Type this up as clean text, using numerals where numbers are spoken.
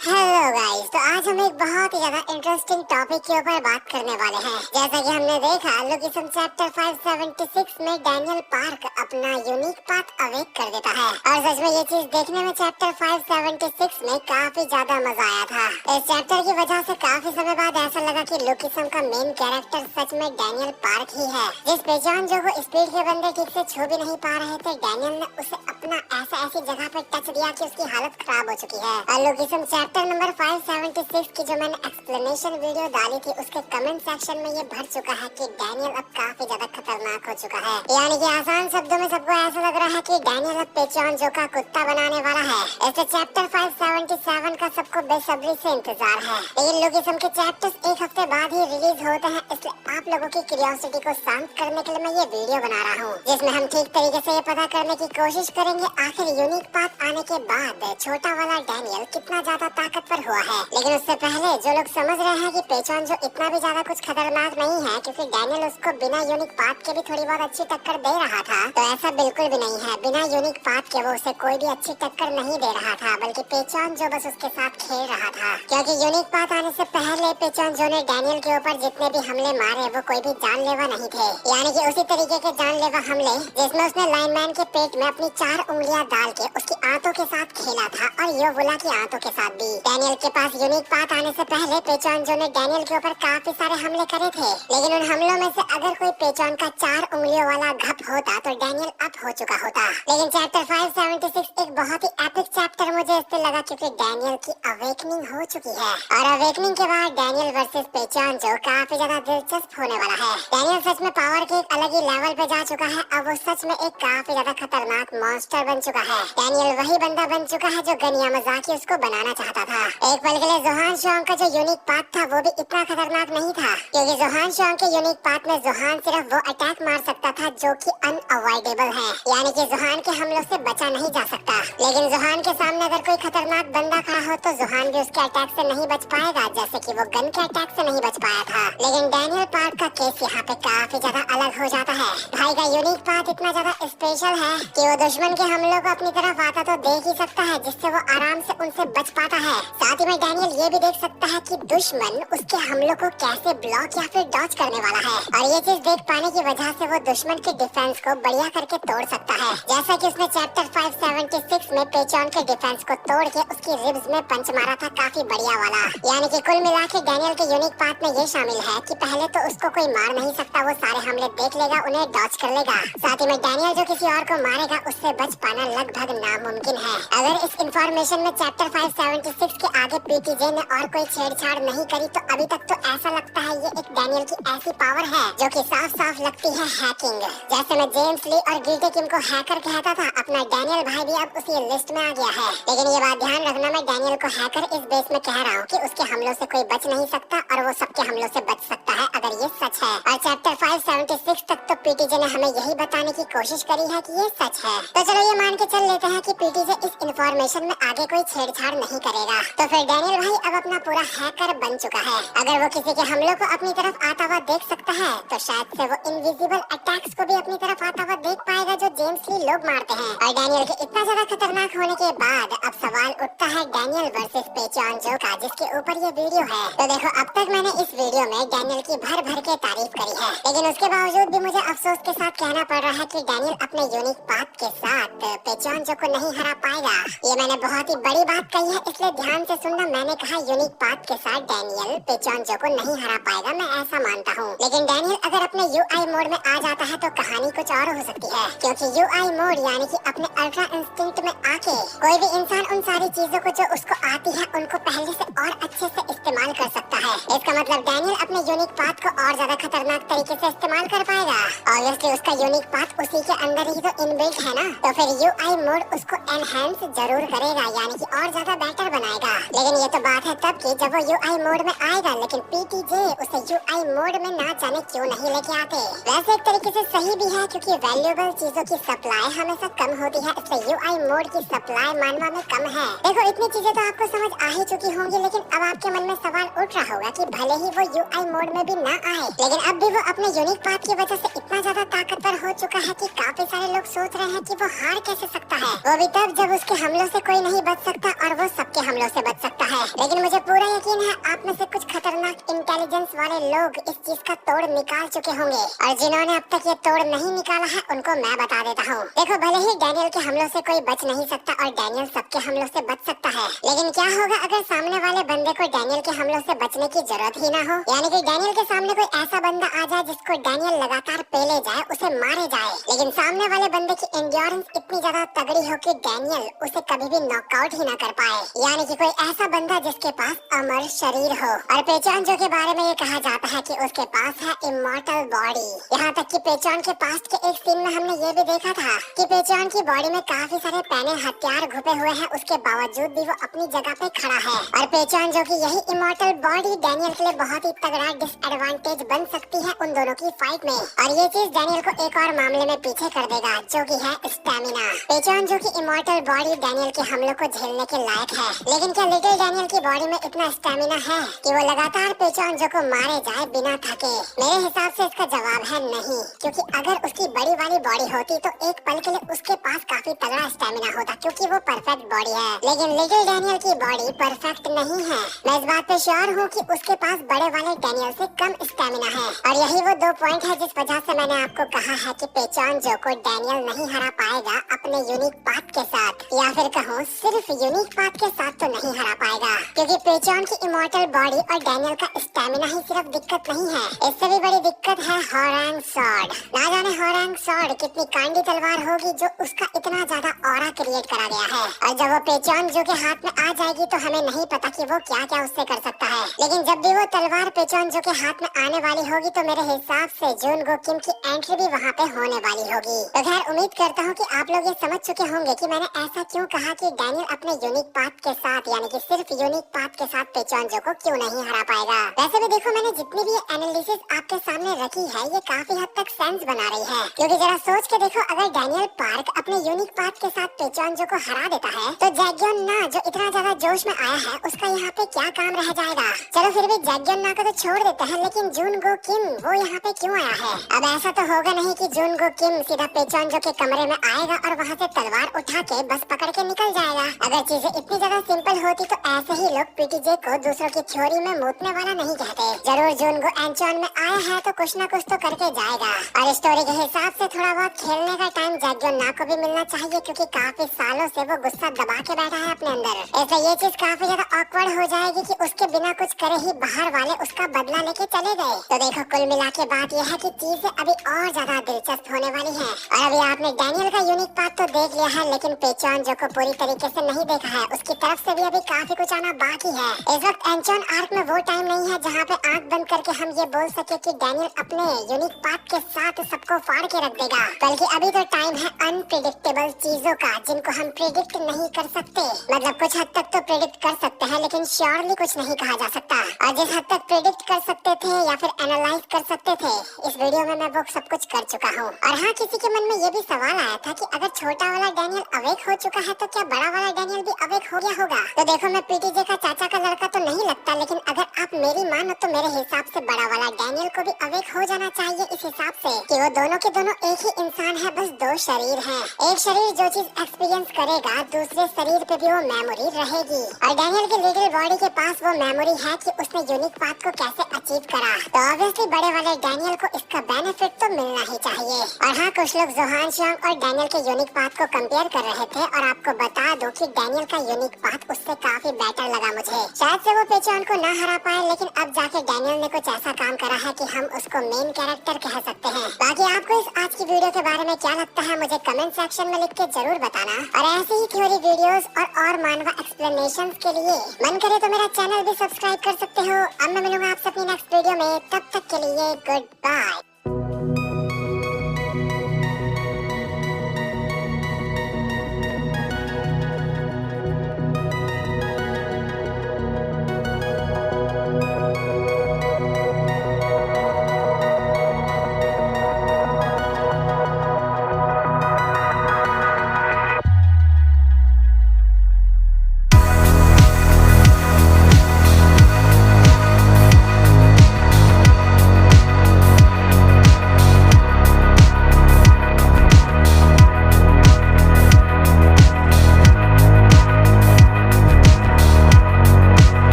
Hello guys, तो आज हम एक बहुत ही ज्यादा इंटरेस्टिंग टॉपिक के ऊपर बात करने वाले हैं। जैसा कि हमने देखा लुकिसम चैप्टर 576 में डैनियल पार्क अपना यूनिक पाथ अवेक कर देता है और सच में ये चीज देखने में चैप्टर 576 में काफी ज्यादा मजा आया था। इस चैप्टर की वजह से काफी समय बाद ऐसा लगा कि लुकिसम का मेन कैरेक्टर सच में डैनियल पार्क ही है। जिस पेचोंजो को स्पीड के बंदे ठीक से छू भी नहीं पा रहे थे, डैनियल ने उसे अपना ऐसी जगह पर टच दिया कि उसकी हालत खराब हो चुकी है। और लुकिसम चैप्टर नंबर 576 की जो मैंने एक्सप्लेनेशन वीडियो डाली थी उसके कमेंट सेक्शन में ये भर चुका है कि डैनियल अब काफी ज्यादा खतरनाक हो चुका है। यानी कि आसान शब्दों में सबको ऐसा लग रहा है कि डैनियल अब पेचोंजो का कुत्ता बनाने वाला है। इसलिए चैप्टर 577 का सबको बेसब्री से इंतजार है। लेकिन लुकिसम के चैप्टर्स एक हफ्ते बाद ही रिलीज होते हैं, इसलिए आप लोगों की क्यूरियोसिटी को शांत करने के लिए मैं ये वीडियो बना रहा हूँ, जिसमें हम ठीक तरीके से ये पता करने की कोशिश करेंगे आखिर यूनिक पाथ आने के बाद छोटा वाला डैनियल कितना ज्यादा ताकतवर हुआ है। लेकिन उससे पहले जो लोग समझ रहे हैं कि पेचोंजो इतना भी ज्यादा कुछ खतरनाक नहीं है क्योंकि डैनियल उसको बिना यूनिक पाथ के भी थोड़ी बहुत अच्छी टक्कर दे रहा था, तो ऐसा बिल्कुल भी नहीं है। बिना यूनिक पाथ के वो उसे कोई भी अच्छी टक्कर नहीं दे रहा था, बल्कि पेचोंजो बस उसके साथ खेल रहा था। क्योंकि यूनिक पाथ आने से पहले पेचोंजो ने डैनियल के ऊपर जितने भी हमले मारे वो कोई भी जानलेवा नहीं थे। यानी कि उसी तरीके के जानलेवा हमले जिसमें उसने लाइनमैन के पेट में अपनी 4 उंगलियां डाल के उसकी आंतों के साथ खेला था और योवुला की आंतों के साथ भी। डैनियल के पास यूनिक पाथ आने से पहले पेचोंजो ने डैनियल के ऊपर काफी सारे हमले करे थे, लेकिन उन हमलों में से अगर कोई पेचोन का 4 उंगलियों वाला घप होता तो डैनियल अप हो चुका होता। लेकिन चैप्टर 576 एक बहुत ही एपिक चैप्टर मुझे इससे लगा क्योंकि डैनियल की अवेकनिंग हो चुकी है और अवेकनिंग के बाद डैनियल वर्सेस पेचोंजो काफी ज्यादा दिलचस्प होने वाला है। डैनियल सच में पावर के एक अलग ही लेवल पे जा चुका है। अब वो सच में एक काफी ज्यादा खतरनाक मॉन्स्टर बन चुका है। डैनियल वही बंदा बन चुका है जो गन यामाज़ाकी उसको बनाना चाहता था। एक पल के लिए जोहान शोंग का जो यूनिक पाथ था वो भी इतना खतरनाक नहीं था, क्योंकि जोहान शोंग के यूनिक पाथ में जोहान सिर्फ वो अटैक मार सकता था जो कि अनअवॉइडेबल है, यानी कि जोहान के हमलों से बचा नहीं जा सकता। लेकिन जोहान के सामने अगर कोई खतरनाक बंदा खड़ा हो तो जोहान भी उसके अटैक से नहीं बच पाएगा, जैसे कि वो गन के अटैक से नहीं बच पाया था। लेकिन डैनियल पार्क का केस यहाँ पे काफी ज्यादा अलग हो जाता है। भाई का यूनिक पाथ इतना ज्यादा स्पेशल है कि वो दुश्मन के हमलों को अपनी तरफ आता तो देख ही सकता है, जिससे वो आराम से उनसे बच पाता है। साथ ही में डैनियल ये भी देख सकता है कि दुश्मन उसके हमलों को कैसे ब्लॉक या फिर डॉज करने वाला है, और ये चीज देख पाने की वजह से वो दुश्मन के डिफेंस को बढ़िया करके तोड़ सकता है, जैसा कि उसने चैप्टर 576 में पेचोन के डिफेंस को तोड़ के उसकी रिब्स में पंच मारा था, काफी बढ़िया वाला। यानी कि कुल मिला के डैनियल के यूनिक पाथ में ये शामिल है कि पहले तो उसको कोई मार नहीं सकता, वो सारे हमले देख लेगा, उन्हें डॉज कर लेगा। साथ ही में डैनियल जो किसी और को मारेगा उससे बच पाना लगभग नामुमकिन है। अगर इस इंफॉर्मेशन में चैप्टर 576 के आगे पीटीजे ने और कोई छेड़छाड़ नहीं करी तो अभी तक तो ऐसा लगता है ये एक डैनियल की ऐसी पावर है जो कि साफ साफ लगती है हैकिंग। जैसे मैं जेम्स ली और गिल्टी किम को हैकर कहता था, अपना डैनियल भाई भी अब उसी लिस्ट में आ गया है। लेकिन ये बात ध्यान रखना, मैं डैनियल को हैकर इस बेस में कह रहा हूँ कि उसके हमलों से कोई बच नहीं सकता और वो सबके हमलों से बच सकता है अगर ये सच है। और चैप्टर 576 तक तो पीटीजे ने हमें यही बताने की कोशिश करी है कि ये सच है, तो चलो ये मान के चल लेते हैं कि पीटीजे इस इंफॉर्मेशन में आगे कोई छेड़छाड़ नहीं करेगा। तो फिर डैनियल भाई अब अपना पूरा हैकर बन चुका है। अगर वो किसी के हमलों को अपनी तरफ आता हुआ देख सकता है तो शायद से वो इनविजिबल अटैक्स को भी अपनी तरफ आता हुआ देख पाएगा जो जेम्स ली लोग मारते हैं। और डैनियल के इतना ज्यादा खतरनाक होने के बाद अब सवाल उठता है डैनियल वर्सेस पेचोंजो का, जिसके ऊपर ये वीडियो है। तो देखो, अब तक मैंने इस वीडियो में डैनियल की भर भर के तारीफ करी है, लेकिन उसके बावजूद भी मुझे अफसोस के साथ कहना पड़ रहा है कि डैनियल अपने यूनिक पाथ के साथ पेचोंजो को नहीं हरा पाएगा। ये मैंने बहुत ही बड़ी बात कही है, इसलिए ध्यान से सुनना। मैंने कहा यूनिक पाथ के साथ डैनियल पेचोंजो को नहीं हरा पाएगा, मैं ऐसा मानता हूँ। लेकिन डैनियल अगर अपने यूआई मोड में आ जाता है तो कहानी कुछ और हो सकती है, क्योंकि यूआई मोड यानी कि अपने अल्ट्रा इंस्टिंक्ट में आके कोई भी इंसान उन सारी चीजों को जो उसको आती है उनको पहले से और अच्छे से इस्तेमाल कर सकता है। इसका मतलब डैनियल अपने यूनिक पाथ को और ज्यादा खतरनाक तरीके से इस्तेमाल कर पाएगा। ऑब्वियसली उसका यूनिक पाथ उसी के अंदर ही तो इनबिल्ट है ना, तो फिर यूआई मोड उसको एनहांस जरूर करेगा, यानी कि और ज्यादा बेटर बनाएगा। लेकिन ये तो बात है तब की जब वो यूआई मोड में आएगा, लेकिन पीटीजे उसे यूआई मोड में ना जाने क्यों नहीं लेके आते। वैसे एक तरीके से सही भी है, क्योंकि वैल्यूएबल चीजों की सप्लाई हमेशा कम होती है, इसलिए यूआई मोड की सप्लाई मानवा में कम है। देखो, इतनी चीजें तो आपको समझ आ ही चुकी होंगी, लेकिन अब आपके मन में सवाल उठ रहा होगा कि भले ही वो यूआई मोड में भी ना आए, लेकिन अब भी वो अपने यूनिक पाथ की वजह से इतना ज्यादा ताकतवर हो चुका है कि काफी सारे लोग सोच रहे हैं कि वो हार कैसे सकता है, वो भी तब जब उसके हमलों से कोई नहीं बच सकता और वो सबके हमलों से बच सकता है। लेकिन मुझे पूरा यकीन है आप में से कुछ खतरनाक इंटेलिजेंस वाले लोग इस चीज का तोड़ निकाल चुके होंगे, और जिन्होंने अब तक ये तोड़ नहीं निकाला है उनको मैं बता देता हूँ। देखो, भले ही डैनियल के हमलों से कोई बच नहीं सकता और डैनियल सबके हमलों से बच सकता है, लेकिन क्या होगा अगर सामने वाले बंदे को डैनियल के हमलों से बचने की जरूरत ही ना हो? यानी कि डैनियल के सामने कोई ऐसा बंदा आ जाए जिसको डैनियल लगातार पेले जाए, उसे मारे जाए, लेकिन सामने वाले बंदे की एंड्योरेंस इतनी ज्यादा तगड़ी हो कि डैनियल उसे कभी भी नॉकआउट ही ना कर पाए। यानी कि कोई ऐसा बंदा जिसके पास अमर शरीर हो। और पेचॉन जो के बारे में ये कहा जाता है कि उसके पास है इमॉर्टल बॉडी। यहाँ तक कि पेचॉन के पास्ट के एक सीन में हमने ये भी देखा था कि पेचॉन की बॉडी में काफी सारे पैने हथियार घुपे हुए हैं, उसके बावजूद भी वो अपनी जगह पे खड़ा है। और पेचॉन जो कि यही इमॉर्टल बॉडी डैनियल के लिए बहुत ही तगड़ा डिसएडवांटेज बन सकती है उन दोनों की फाइट में। और ये चीज डैनियल को एक और मामले में पीछे कर देगा, जो कि है स्टैमिना। पेचॉन जो कि इमॉर्टल बॉडी डैनियल के हमलों को झेलने के लायक है, लेकिन क्या लिटिल डैनियल की बॉडी में इतना स्टैमिना है कि वो लगातार पेचॉन जो को मारे जाए बिना थके? मेरे हिसाब से इसका जवाब है नहीं, क्योंकि अगर उसकी बड़ी वाली बॉडी होती तो एक पल के लिए उसके पास काफी तगड़ा स्टैमिना होता, क्योंकि वो परफेक्ट बॉडी है। लेकिन लिटिल डैनियल की बॉडी परफेक्ट नहीं है। मैं इस बात पे श्योर हूँ कि उसके पास बड़े वाले डैनियल से कम स्टैमिना है, और यही वो दो पॉइंट है जिस वजह से मैंने आपको कहा है कि पेचॉन जो को डैनियल नहीं हरा पाएगा अपने यूनिक पाथ के साथ, या फिर कहूँ सिर्फ यूनिक पाथ के साथ तो नहीं हरा पाएगा, क्योंकि पेचॉन की इमॉर्टल बॉडी और डैनियल का स्टैमिना ही सिर्फ दिक्कत नहीं है, इससे भी बड़ी दिक्कत है होरांग सॉर्ड। ना जाने होरांग सॉर्ड कितनी कांडी तलवार होगी जो उसका इतना ज्यादा ऑरा क्रिएट करा गया है, और जब वो पेचॉन जो के हाथ में आ जाएगी तो हमें नहीं पता कि वो क्या क्या उससे कर सकता है। लेकिन जब भी वो तलवार पेचॉन जो के हाथ में आने वाली होगी तो मेरे हिसाब से जुनगो किम की एंट्री भी वहाँ पे होने वाली होगी। तो खैर उम्मीद करता हूँ कि आप लोग ये समझ चुके होंगे कि मैंने ऐसा क्यों कहा कि डैनियल अपने यूनिक पाथ के साथ, यानी कि सिर्फ यूनिक पाथ के साथ पेचॉन जो को क्यों नहीं हरा पाएगा। वैसे भी देखो, मैंने जितनी भी एनालिसिस आपके सामने रखी है ये काफी हद तक सेंस बना रही है, क्योंकि जरा सोच के देखो, अगर डैनियल पार्क अपने यूनिक पाथ के साथ पेचॉन जो को हरा देता है तो जैक्योन ना जो इतना ज्यादा जोश में आया है उसका यहाँ पे क्या काम रह जाएगा। चलो फिर भी जैक्योन ना को तो छोड़ देते हैं, लेकिन जुनगो किम वो यहाँ पे क्यों आया है? अब ऐसा तो होगा नहीं कि जुनगो किम सीधा पेचॉन जो के कमरे में आएगा और वहाँ से तलवार उठा के बस पकड़ के निकल जाएगा। अगर चीजें इतनी ज्यादा सिंपल होती तो ऐसे ही लोग पीटीजे को दूसरों की थ्योरी में मूतने वाला नहीं कहते। जरूर जुनगो एंचॉन में आया है तो कुछ ना कुछ तो करके जाएगा, और स्टोरी के हिसाब से थोड़ा बहुत खेलने का टाइम जैक्योन ना को भी मिलना चाहिए, क्योंकि काफी सालों से वो गुस्सा दबा के बैठा है अपने अंदर। इसलिए ये चीज काफी ज्यादा ऑकवर्ड हो जाएगी कि उसके बिना कुछ करे ही बाहर वाले उसका बदला लेके चले गए। तो देखो, कुल मिला के बात यह है कि चीजें अभी और ज्यादा दिलचस्प होने वाली हैं। और अभी आपने डैनियल का यूनिक पाथ तो देख लिया है, लेकिन पेचॉन जो को पूरी तरीके से नहीं देखा है, उसकी तरफ से भी अभी काफी कुछ आना बाकी है। इस वक्त एंचॉन आर्क में वो टाइम नहीं है जहाँ पे आंख बंद करके हम ये बोल सके कि डैनियल अपने यूनिक पाथ के साथ सबको फाड़ के रख देगा, बल्कि अभी तो टाइम है अनप्रिडिक्टेबल चीजों का, जिनको हम प्रिडिक्ट नहीं कर सकते। मतलब कुछ हद तक तो प्रिडिक्ट कर सकते हैं, लेकिन श्योरली कुछ नहीं कहा जा सकता। और जिस हद तक प्रिडिक्ट कर सकते थे या फिर एनालाइज कर सकते थे, इस वीडियो में मैं वो सब कुछ कर चुका हूँ। और हाँ, किसी के मन में ये भी सवाल आया था कि अगर छोटा वाला डैनियल अवेक हो चुका है तो क्या बड़ा वाला डैनियल भी अवेक हो गया होगा? तो देखो, मैं पीटीजे का चाचा का लड़का तो नहीं लगता, लेकिन अगर आप मेरी मानो तो मेरे हिसाब से बड़ा वाला डैनियल को भी अवेक हो जाना चाहिए, इस हिसाब से कि वो दोनों के दोनों एक ही इंसान है, बस दो शरीर हैं। एक शरीर जो चीज एक्सपीरियंस करेगा दूसरे शरीर पे भी वो मेमोरी रहेगी, और डैनियल की लिटिल बॉडी के पास वो मेमोरी है कि उसने यूनिक पाथ को कैसे अचीव करा। तो ऑब्वियसली बड़े वाले डैनियल को इसका बेनिफिट तो मिलना ही चाहिए। और हाँ, कुछ लोग जोहान शांग और डैनियल के यूनिक पाथ को कंपेयर कर रहे थे, और आपको बता दो कि डैनियल का यूनिक पाथ उससे काफी बेटर लगा मुझे। शायद से वो पेचॉन को ना हरा पाए, लेकिन अब जाके डैनियल ने कुछ ऐसा काम करा है कि हम उसको मेन कैरेक्टर कह सकते हैं। बाकी आपको इस आज की वीडियो के बारे में क्या लगता है मुझे कमेंट सेक्शन में लिख के जरूर बताना, और ऐसे ही थ्योरी वीडियोस और मानवा एक्सप्लेनेशंस के लिए मन करे तो मेरा चैनल भी सब्सक्राइब कर सकते हो। अब मैं मिलूंगा आपसे अपनी नेक्स्ट वीडियो में, तब तक के लिए गुड बाय।